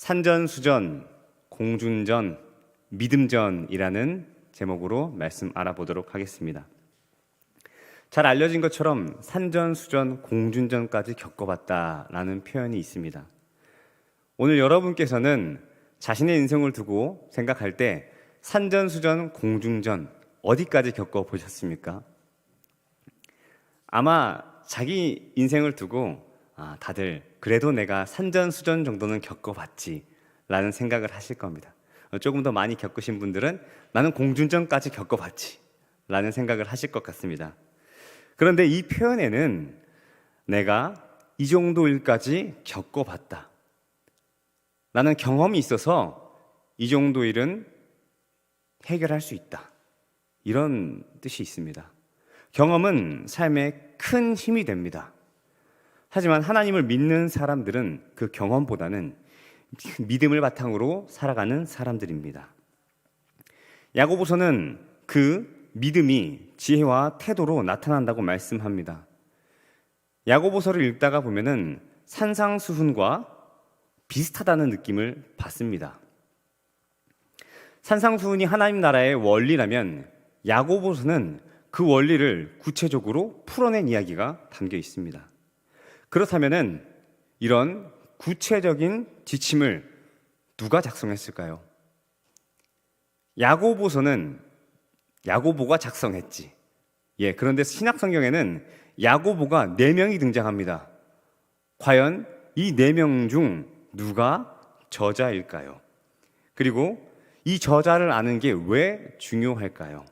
산전수전, 공중전, 믿음전이라는 제목으로 말씀 알아보도록 하겠습니다. 잘 알려진 것처럼 산전수전, 공중전까지 겪어봤다라는 표현이 있습니다. 오늘 여러분께서는 자신의 인생을 두고 생각할 때 산전수전, 공중전 어디까지 겪어보셨습니까? 아마 자기 인생을 두고 다들 그래도 내가 산전수전 정도는 겪어봤지 라는 생각을 하실 겁니다. 조금 더 많이 겪으신 분들은 나는 공중전까지 겪어봤지 라는 생각을 하실 것 같습니다. 그런데 이 표현에는 내가 이 정도 일까지 겪어봤다, 나는 경험이 있어서 이 정도 일은 해결할 수 있다, 이런 뜻이 있습니다. 경험은 삶에 큰 힘이 됩니다. 하지만 하나님을 믿는 사람들은 그 경험보다는 믿음을 바탕으로 살아가는 사람들입니다. 야고보서는 그 믿음이 지혜와 태도로 나타난다고 말씀합니다. 야고보서를 읽다가 보면은 산상수훈과 비슷하다는 느낌을 받습니다. 산상수훈이 하나님 나라의 원리라면 야고보서는 그 원리를 구체적으로 풀어낸 이야기가 담겨 있습니다. 그렇다면은 이런 구체적인 지침을 누가 작성했을까요? 야고보서는 야고보가 작성했지. 그런데 신약 성경에는 야고보가 4명이 등장합니다. 과연 이 4명 중 누가 저자일까요? 그리고 이 저자를 아는 게 왜 중요할까요?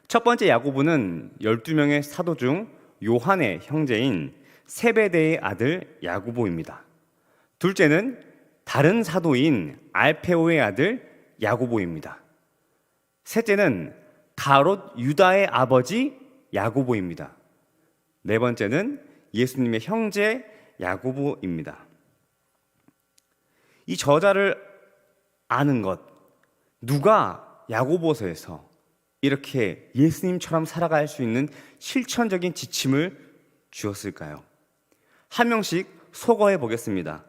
첫 번째 야고보는 12명의 사도 중 요한의 형제인 세베대의 아들 야고보입니다. 둘째는 다른 사도인 알페오의 아들 야고보입니다. 셋째는 가롯 유다의 아버지 야고보입니다. 네 번째는 예수님의 형제 야고보입니다. 이 저자를 아는 것, 누가 야고보서에서 이렇게 예수님처럼 살아갈 수 있는 실천적인 지침을 주었을까요? 한 명씩 소거해 보겠습니다.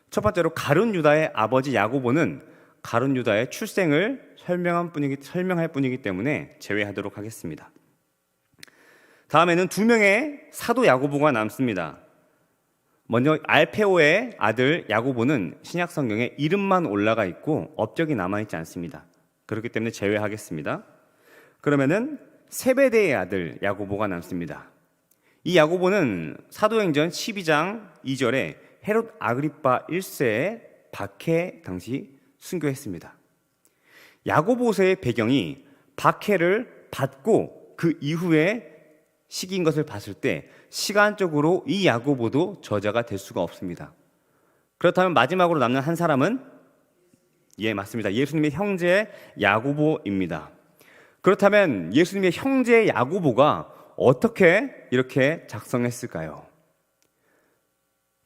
첫 번째로 가룟 유다의 아버지 야고보는 가룟 유다의 출생을 설명할 뿐이기 때문에 제외하도록 하겠습니다. 다음에는 2명의 사도 야고보가 남습니다. 먼저 알페오의 아들 야고보는 신약 성경에 이름만 올라가 있고 업적이 남아있지 않습니다. 그렇기 때문에 제외하겠습니다. 그러면은 세베대의 아들 야고보가 남습니다. 이 야고보는 사도행전 12장 2절에 헤롯 아그리파 1세의 박해 당시 순교했습니다. 야고보서의 배경이 박해를 받고 그 이후에 시기인 것을 봤을 때 시간적으로 이 야고보도 저자가 될 수가 없습니다. 그렇다면 마지막으로 남는 한 사람은 맞습니다. 예수님의 형제 야고보입니다. 그렇다면 예수님의 형제 야고보가 어떻게 이렇게 작성했을까요?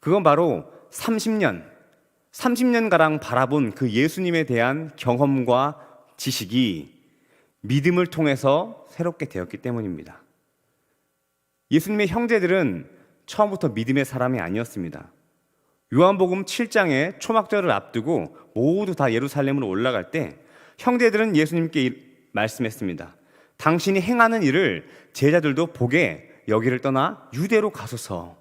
그건 바로 30년가량 바라본 그 예수님에 대한 경험과 지식이 믿음을 통해서 새롭게 되었기 때문입니다. 예수님의 형제들은 처음부터 믿음의 사람이 아니었습니다. 요한복음 7장의 초막절을 앞두고 모두 다 예루살렘으로 올라갈 때 형제들은 예수님께 말씀했습니다. 당신이 행하는 일을 제자들도 보게 여기를 떠나 유대로 가소서.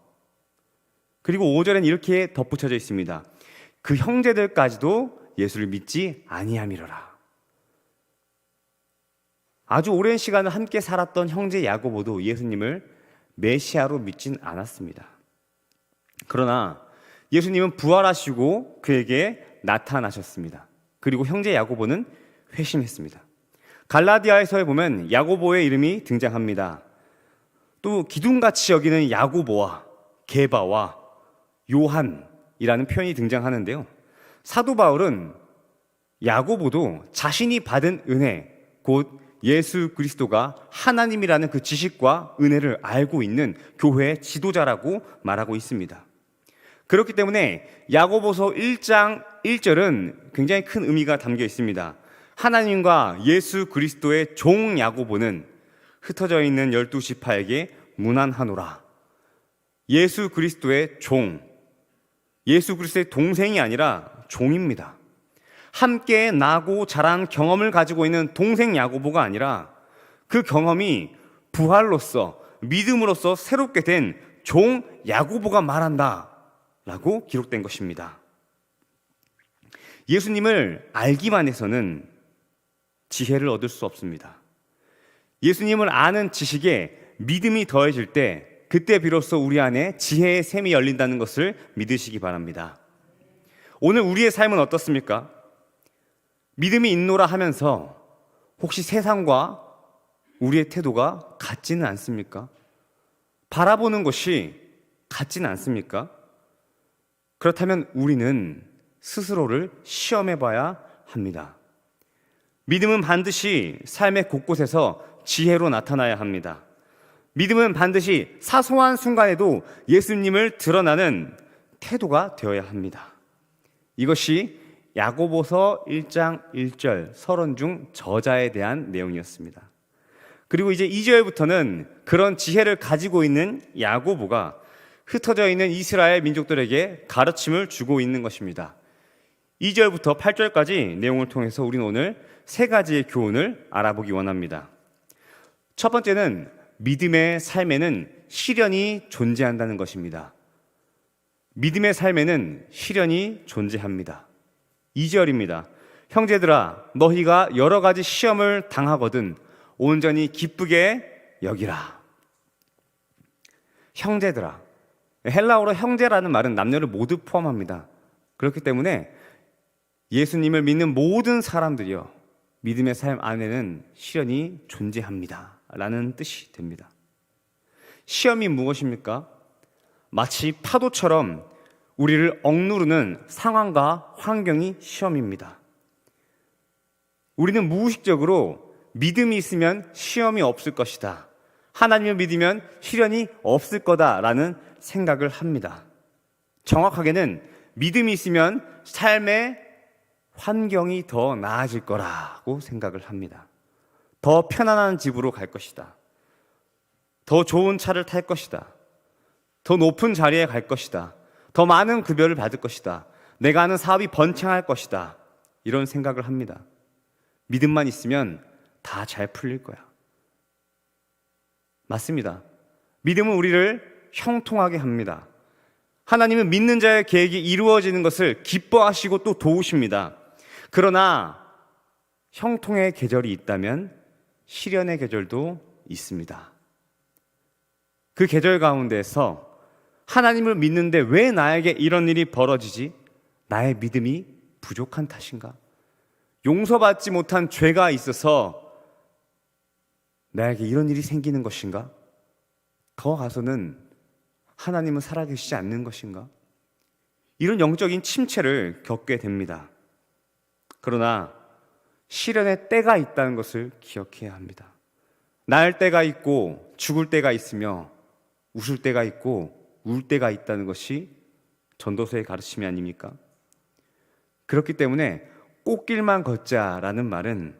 그리고 5절엔 이렇게 덧붙여져 있습니다. 그 형제들까지도 예수를 믿지 아니함이로라. 아주 오랜 시간을 함께 살았던 형제 야고보도 예수님을 메시아로 믿진 않았습니다. 그러나 예수님은 부활하시고 그에게 나타나셨습니다. 그리고 형제 야고보는 회심했습니다. 갈라디아에서에 보면 야고보의 이름이 등장합니다. 또 기둥같이 여기는 야고보와 게바와 요한이라는 표현이 등장하는데요. 사도 바울은 야고보도 자신이 받은 은혜, 곧 예수 그리스도가 하나님이라는 그 지식과 은혜를 알고 있는 교회의 지도자라고 말하고 있습니다. 그렇기 때문에 야고보서 1장 1절은 굉장히 큰 의미가 담겨 있습니다. 하나님과 예수 그리스도의 종 야고보는 흩어져 있는 12지파에게 문안하노라. 예수 그리스도의 종, 예수 그리스도의 동생이 아니라 종입니다. 함께 나고 자란 경험을 가지고 있는 동생 야고보가 아니라 그 경험이 부활로서 믿음으로써 새롭게 된 종 야고보가 말한다 라고 기록된 것입니다. 예수님을 알기만 해서는 지혜를 얻을 수 없습니다. 예수님을 아는 지식에 믿음이 더해질 때 그때 비로소 우리 안에 지혜의 샘이 열린다는 것을 믿으시기 바랍니다. 오늘 우리의 삶은 어떻습니까? 믿음이 있노라 하면서 혹시 세상과 우리의 태도가 같지는 않습니까? 바라보는 것이 같지는 않습니까? 그렇다면 우리는 스스로를 시험해 봐야 합니다. 믿음은 반드시 삶의 곳곳에서 지혜로 나타나야 합니다. 믿음은 반드시 사소한 순간에도 예수님을 드러나는 태도가 되어야 합니다. 이것이 야고보서 1장 1절 서론 중 저자에 대한 내용이었습니다. 그리고 이제 2절부터는 그런 지혜를 가지고 있는 야고보가 흩어져 있는 이스라엘 민족들에게 가르침을 주고 있는 것입니다. 2절부터 8절까지 내용을 통해서 우리는 오늘 세 가지의 교훈을 알아보기 원합니다. 첫 번째는 믿음의 삶에는 시련이 존재한다는 것입니다. 믿음의 삶에는 시련이 존재합니다. 2절입니다. 형제들아, 너희가 여러 가지 시험을 당하거든 온전히 기쁘게 여기라. 형제들아, 헬라어로 형제라는 말은 남녀를 모두 포함합니다. 그렇기 때문에 예수님을 믿는 모든 사람들이요, 믿음의 삶 안에는 시련이 존재합니다 라는 뜻이 됩니다. 시험이 무엇입니까? 마치 파도처럼 우리를 억누르는 상황과 환경이 시험입니다. 우리는 무의식적으로 믿음이 있으면 시험이 없을 것이다, 하나님을 믿으면 시련이 없을 거다라는 생각을 합니다. 정확하게는 믿음이 있으면 삶의 환경이 더 나아질 거라고 생각을 합니다. 더 편안한 집으로 갈 것이다, 더 좋은 차를 탈 것이다, 더 높은 자리에 갈 것이다, 더 많은 급여를 받을 것이다, 내가 하는 사업이 번창할 것이다, 이런 생각을 합니다. 믿음만 있으면 다 잘 풀릴 거야. 맞습니다. 믿음은 우리를 형통하게 합니다. 하나님은 믿는 자의 계획이 이루어지는 것을 기뻐하시고 또 도우십니다. 그러나 형통의 계절이 있다면 시련의 계절도 있습니다. 그 계절 가운데서 하나님을 믿는데 왜 나에게 이런 일이 벌어지지? 나의 믿음이 부족한 탓인가? 용서받지 못한 죄가 있어서 나에게 이런 일이 생기는 것인가? 더 가서는 하나님은 살아계시지 않는 것인가? 이런 영적인 침체를 겪게 됩니다. 그러나 시련의 때가 있다는 것을 기억해야 합니다. 날 때가 있고 죽을 때가 있으며 웃을 때가 있고 울 때가 있다는 것이 전도서의 가르침이 아닙니까? 그렇기 때문에 꽃길만 걷자라는 말은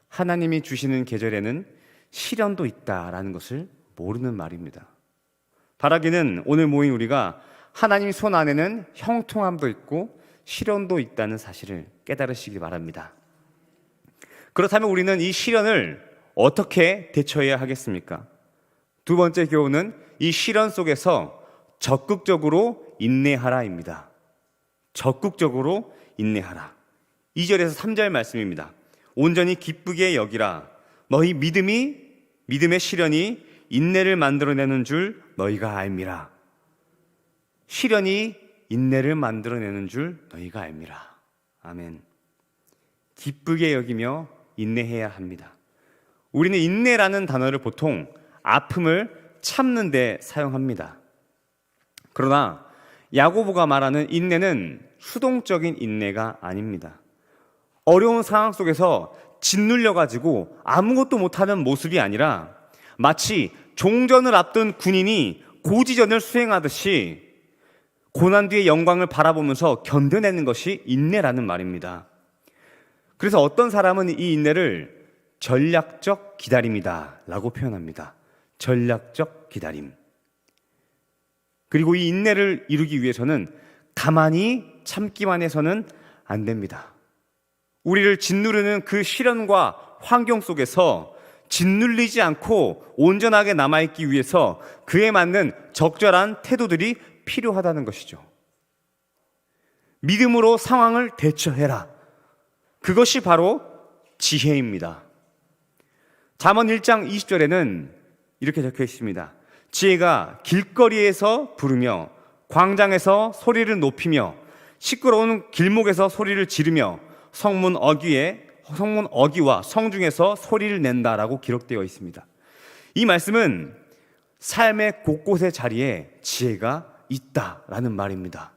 하나님이 주시는 계절에는 시련도 있다라는 것을 모르는 말입니다. 바라기는 오늘 모인 우리가 하나님 손 안에는 형통함도 있고 시련도 있다는 사실을 깨달으시기 바랍니다. 그렇다면 우리는 이 시련을 어떻게 대처해야 하겠습니까? 두 번째 교훈은 이 시련 속에서 적극적으로 인내하라입니다. 적극적으로 인내하라. 2절에서 3절 말씀입니다. 온전히 기쁘게 여기라. 너희 믿음의 시련이 인내를 만들어내는 줄 너희가 알미라. 시련이 인내를 만들어내는 줄 너희가 알미라. 아멘. 기쁘게 여기며 인내해야 합니다. 우리는 인내라는 단어를 보통 아픔을 참는 데 사용합니다. 그러나 야고보가 말하는 인내는 수동적인 인내가 아닙니다. 어려운 상황 속에서 짓눌려가지고 아무것도 못하는 모습이 아니라 마치 종전을 앞둔 군인이 고지전을 수행하듯이 고난 뒤의 영광을 바라보면서 견뎌내는 것이 인내라는 말입니다. 그래서 어떤 사람은 이 인내를 전략적 기다림이다 라고 표현합니다. 전략적 기다림. 그리고 이 인내를 이루기 위해서는 가만히 참기만 해서는 안 됩니다. 우리를 짓누르는 그 시련과 환경 속에서 짓눌리지 않고 온전하게 남아있기 위해서 그에 맞는 적절한 태도들이 필요하다는 것이죠. 믿음으로 상황을 대처해라. 그것이 바로 지혜입니다. 잠언 1장 20절에는 이렇게 적혀 있습니다. 지혜가 길거리에서 부르며 광장에서 소리를 높이며 시끄러운 길목에서 소리를 지르며 성문 어귀와 성중에서 소리를 낸다라고 기록되어 있습니다. 이 말씀은 삶의 곳곳의 자리에 지혜가 있다라는 말입니다.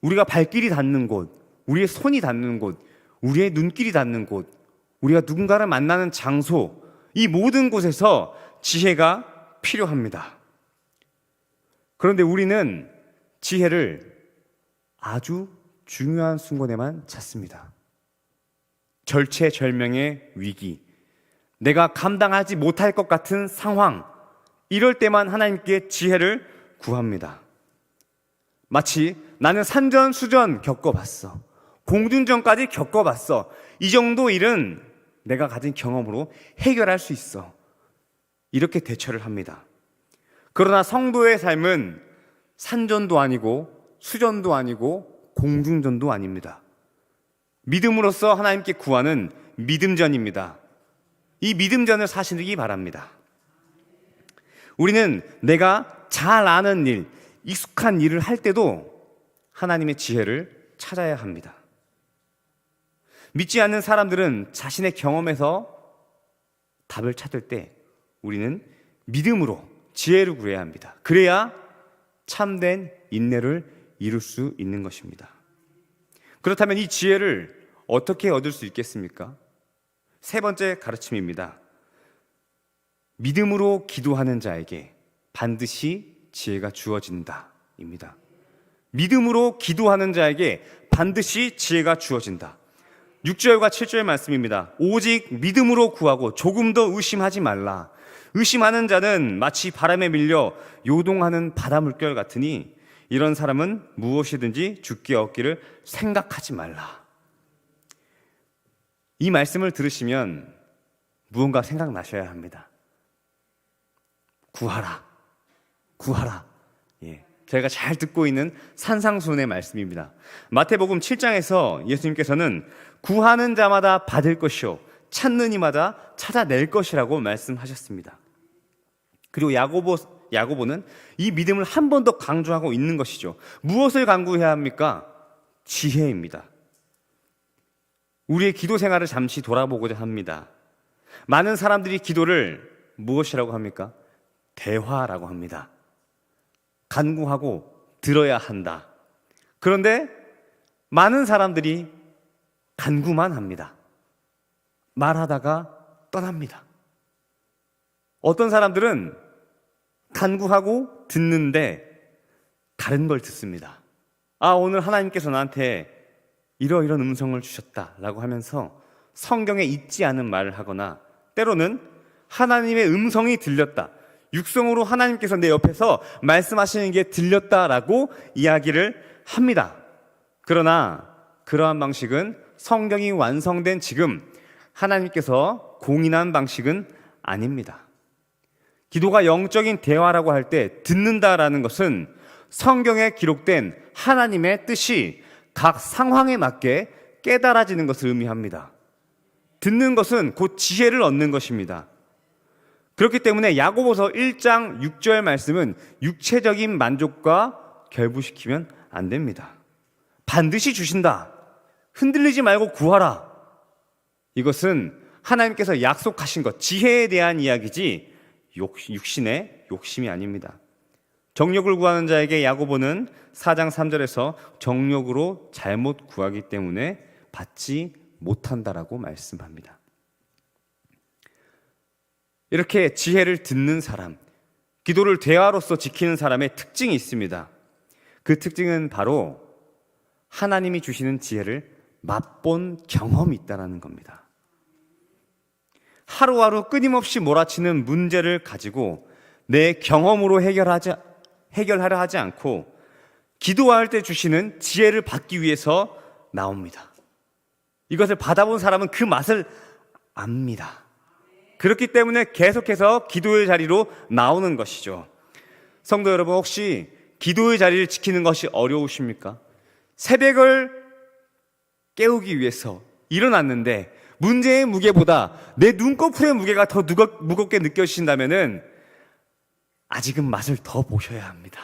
우리가 발길이 닿는 곳, 우리의 손이 닿는 곳, 우리의 눈길이 닿는 곳, 우리가 누군가를 만나는 장소, 이 모든 곳에서 지혜가 필요합니다. 그런데 우리는 지혜를 아주 중요한 순간에만 찾습니다. 절체절명의 위기, 내가 감당하지 못할 것 같은 상황, 이럴 때만 하나님께 지혜를 구합니다. 마치 나는 산전수전 겪어봤어, 공중전까지 겪어봤어, 이 정도 일은 내가 가진 경험으로 해결할 수 있어, 이렇게 대처를 합니다. 그러나 성도의 삶은 산전도 아니고 수전도 아니고 공중전도 아닙니다. 믿음으로써 하나님께 구하는 믿음전입니다. 이 믿음전을 사시기 바랍니다. 우리는 내가 잘 아는 일, 익숙한 일을 할 때도 하나님의 지혜를 찾아야 합니다. 믿지 않는 사람들은 자신의 경험에서 답을 찾을 때 우리는 믿음으로 지혜를 구해야 합니다. 그래야 참된 인내를 이룰 수 있는 것입니다. 그렇다면 이 지혜를 어떻게 얻을 수 있겠습니까? 세 번째 가르침입니다. 믿음으로 기도하는 자에게 반드시 지혜가 주어진다 입니다. 믿음으로 기도하는 자에게 반드시 지혜가 주어진다. 6절과 7절 말씀입니다. 오직 믿음으로 구하고 조금 더 의심하지 말라. 의심하는 자는 마치 바람에 밀려 요동하는 바다 물결 같으니 이런 사람은 무엇이든지 주께 얻기를 생각하지 말라. 이 말씀을 들으시면 무언가 생각나셔야 합니다. 구하라, 구하라. 저희가 잘 듣고 있는 산상수훈의 말씀입니다. 마태복음 7장에서 예수님께서는 구하는 자마다 받을 것이요 찾는 이마다 찾아낼 것이라고 말씀하셨습니다. 그리고 야고보는 이 믿음을 한 번 더 강조하고 있는 것이죠. 무엇을 강구해야 합니까? 지혜입니다. 우리의 기도 생활을 잠시 돌아보고자 합니다. 많은 사람들이 기도를 무엇이라고 합니까? 대화라고 합니다. 간구하고 들어야 한다. 그런데 많은 사람들이 간구만 합니다. 말하다가 떠납니다. 어떤 사람들은 간구하고 듣는데 다른 걸 듣습니다. 오늘 하나님께서 나한테 이러이런 음성을 주셨다라고 하면서 성경에 있지 않은 말을 하거나 때로는 하나님의 음성이 들렸다, 육성으로 하나님께서 내 옆에서 말씀하시는 게 들렸다라고 이야기를 합니다. 그러나 그러한 방식은 성경이 완성된 지금 하나님께서 공인한 방식은 아닙니다. 기도가 영적인 대화라고 할 때 듣는다라는 것은 성경에 기록된 하나님의 뜻이 각 상황에 맞게 깨달아지는 것을 의미합니다. 듣는 것은 곧 지혜를 얻는 것입니다. 그렇기 때문에 야고보서 1장 6절 말씀은 육체적인 만족과 결부시키면 안 됩니다. 반드시 주신다. 흔들리지 말고 구하라. 이것은 하나님께서 약속하신 것, 지혜에 대한 이야기지 육신의 욕심이 아닙니다. 정욕을 구하는 자에게 야고보는 4장 3절에서 정욕으로 잘못 구하기 때문에 받지 못한다라고 말씀합니다. 이렇게 지혜를 듣는 사람, 기도를 대화로서 지키는 사람의 특징이 있습니다. 그 특징은 바로 하나님이 주시는 지혜를 맛본 경험이 있다는 겁니다. 하루하루 끊임없이 몰아치는 문제를 가지고 내 경험으로 해결하려 하지 않고 기도할 때 주시는 지혜를 받기 위해서 나옵니다. 이것을 받아본 사람은 그 맛을 압니다. 그렇기 때문에 계속해서 기도의 자리로 나오는 것이죠. 성도 여러분, 혹시 기도의 자리를 지키는 것이 어려우십니까? 새벽을 깨우기 위해서 일어났는데 문제의 무게보다 내 눈꺼풀의 무게가 더 무겁게 느껴지신다면은 아직은 맛을 더 보셔야 합니다.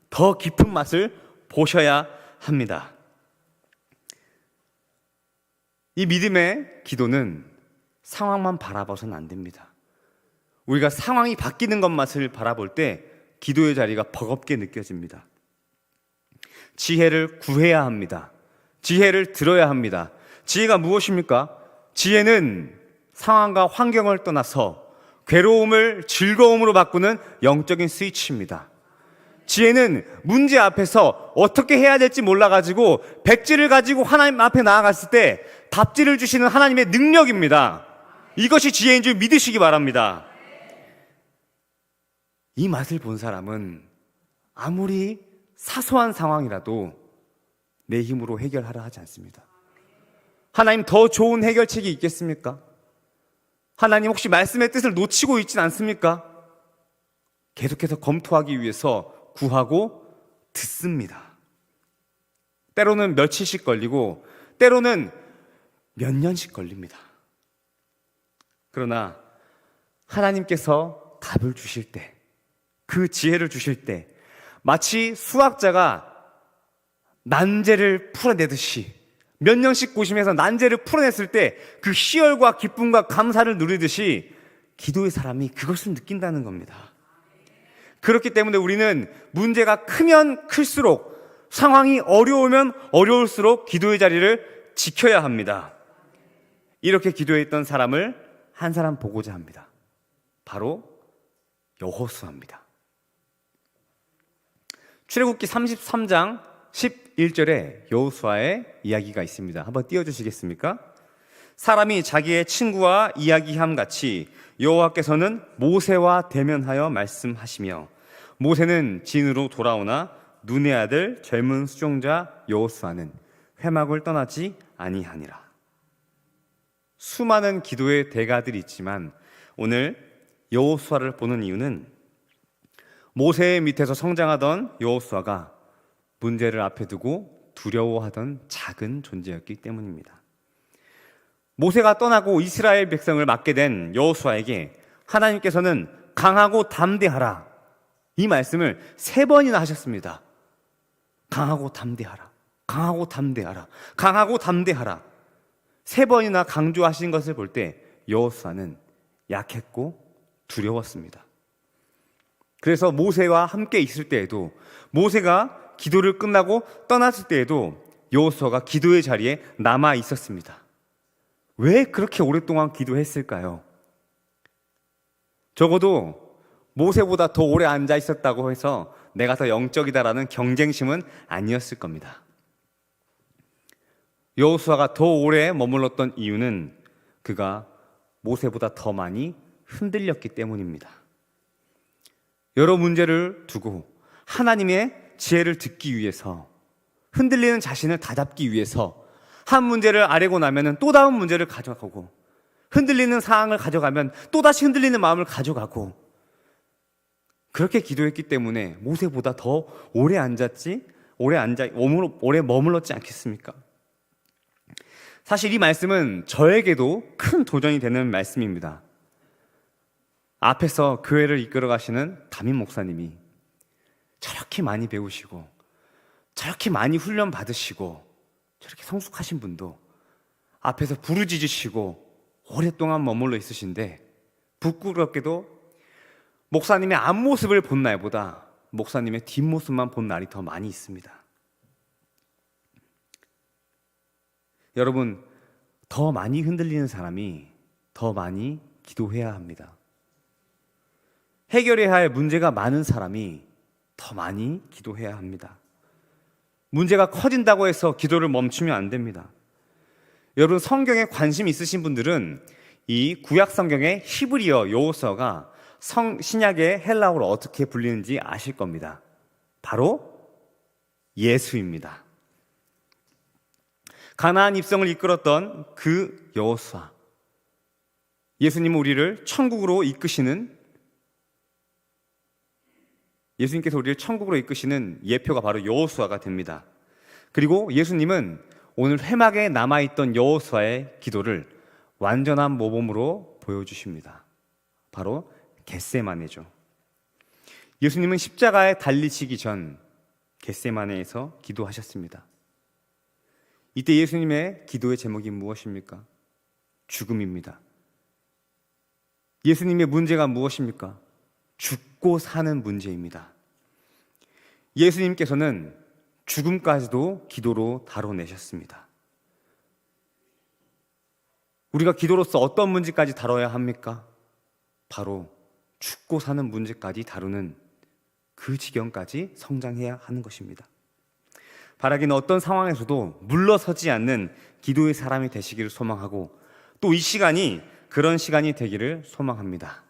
더 깊은 맛을 보셔야 합니다. 이 믿음의 기도는 상황만 바라봐서는 안 됩니다. 우리가 상황이 바뀌는 것만을 바라볼 때 기도의 자리가 버겁게 느껴집니다. 지혜를 구해야 합니다. 지혜를 들어야 합니다. 지혜가 무엇입니까? 지혜는 상황과 환경을 떠나서 괴로움을 즐거움으로 바꾸는 영적인 스위치입니다. 지혜는 문제 앞에서 어떻게 해야 될지 몰라가지고 백지를 가지고 하나님 앞에 나아갔을 때 답지를 주시는 하나님의 능력입니다. 이것이 지혜인 줄 믿으시기 바랍니다. 이 맛을 본 사람은 아무리 사소한 상황이라도 내 힘으로 해결하려 하지 않습니다. 하나님 더 좋은 해결책이 있겠습니까? 하나님 혹시 말씀의 뜻을 놓치고 있진 않습니까? 계속해서 검토하기 위해서 구하고 듣습니다. 때로는 며칠씩 걸리고 때로는 몇 년씩 걸립니다. 그러나 하나님께서 답을 주실 때, 그 지혜를 주실 때 마치 수학자가 난제를 풀어내듯이 몇 년씩 고심해서 난제를 풀어냈을 때 그 희열과 기쁨과 감사를 누리듯이 기도의 사람이 그것을 느낀다는 겁니다. 그렇기 때문에 우리는 문제가 크면 클수록, 상황이 어려우면 어려울수록 기도의 자리를 지켜야 합니다. 이렇게 기도했던 사람을 한 사람 보고자 합니다. 바로 여호수아입니다. 출애굽기 33장 11절에 여호수아의 이야기가 있습니다. 한번 띄워주시겠습니까? 사람이 자기의 친구와 이야기함 같이 여호와께서는 모세와 대면하여 말씀하시며 모세는 진으로 돌아오나 눈의 아들 젊은 수종자 여호수아는 회막을 떠나지 아니하니라. 수많은 기도의 대가들이 있지만 오늘 여호수아를 보는 이유는 모세의 밑에서 성장하던 여호수아가 문제를 앞에 두고 두려워하던 작은 존재였기 때문입니다. 모세가 떠나고 이스라엘 백성을 맡게 된 여호수아에게 하나님께서는 강하고 담대하라, 이 말씀을 3번이나 하셨습니다. 강하고 담대하라, 강하고 담대하라, 강하고 담대하라. 3번이나 강조하신 것을 볼 때 여호수아는 약했고 두려웠습니다. 그래서 모세와 함께 있을 때에도, 모세가 기도를 끝나고 떠났을 때에도 여호수아가 기도의 자리에 남아 있었습니다. 왜 그렇게 오랫동안 기도했을까요? 적어도 모세보다 더 오래 앉아 있었다고 해서 내가 더 영적이다라는 경쟁심은 아니었을 겁니다. 여호수아가 더 오래 머물렀던 이유는 그가 모세보다 더 많이 흔들렸기 때문입니다. 여러 문제를 두고 하나님의 지혜를 듣기 위해서, 흔들리는 자신을 다잡기 위해서 한 문제를 아뢰고 나면 또 다음 문제를 가져가고, 흔들리는 상황을 가져가면 또다시 흔들리는 마음을 가져가고, 그렇게 기도했기 때문에 모세보다 더 오래 오래 머물렀지 않겠습니까? 사실 이 말씀은 저에게도 큰 도전이 되는 말씀입니다. 앞에서 교회를 이끌어 가시는 담임 목사님이 저렇게 많이 배우시고 저렇게 많이 훈련 받으시고 저렇게 성숙하신 분도 앞에서 부르짖으시고 오랫동안 머물러 있으신데, 부끄럽게도 목사님의 앞모습을 본 날보다 목사님의 뒷모습만 본 날이 더 많이 있습니다. 여러분, 더 많이 흔들리는 사람이 더 많이 기도해야 합니다. 해결해야 할 문제가 많은 사람이 더 많이 기도해야 합니다. 문제가 커진다고 해서 기도를 멈추면 안 됩니다. 여러분, 성경에 관심 있으신 분들은 이 구약 성경의 히브리어 여호수아가 신약의 헬라어로 어떻게 불리는지 아실 겁니다. 바로 예수입니다. 가나안 입성을 이끌었던 그 여호수아, 예수님은 우리를 천국으로 이끄시는, 예수님께서 우리를 천국으로 이끄시는 예표가 바로 여호수아가 됩니다. 그리고 예수님은 오늘 회막에 남아있던 여호수아의 기도를 완전한 모범으로 보여주십니다. 바로 겟세마네죠. 예수님은 십자가에 달리시기 전 겟세마네에서 기도하셨습니다. 이때 예수님의 기도의 제목이 무엇입니까? 죽음입니다. 예수님의 문제가 무엇입니까? 죽고 사는 문제입니다. 예수님께서는 죽음까지도 기도로 다뤄내셨습니다. 우리가 기도로서 어떤 문제까지 다뤄야 합니까? 바로 죽고 사는 문제까지 다루는 그 지경까지 성장해야 하는 것입니다. 바라기는 어떤 상황에서도 물러서지 않는 기도의 사람이 되시기를 소망하고, 또 이 시간이 그런 시간이 되기를 소망합니다.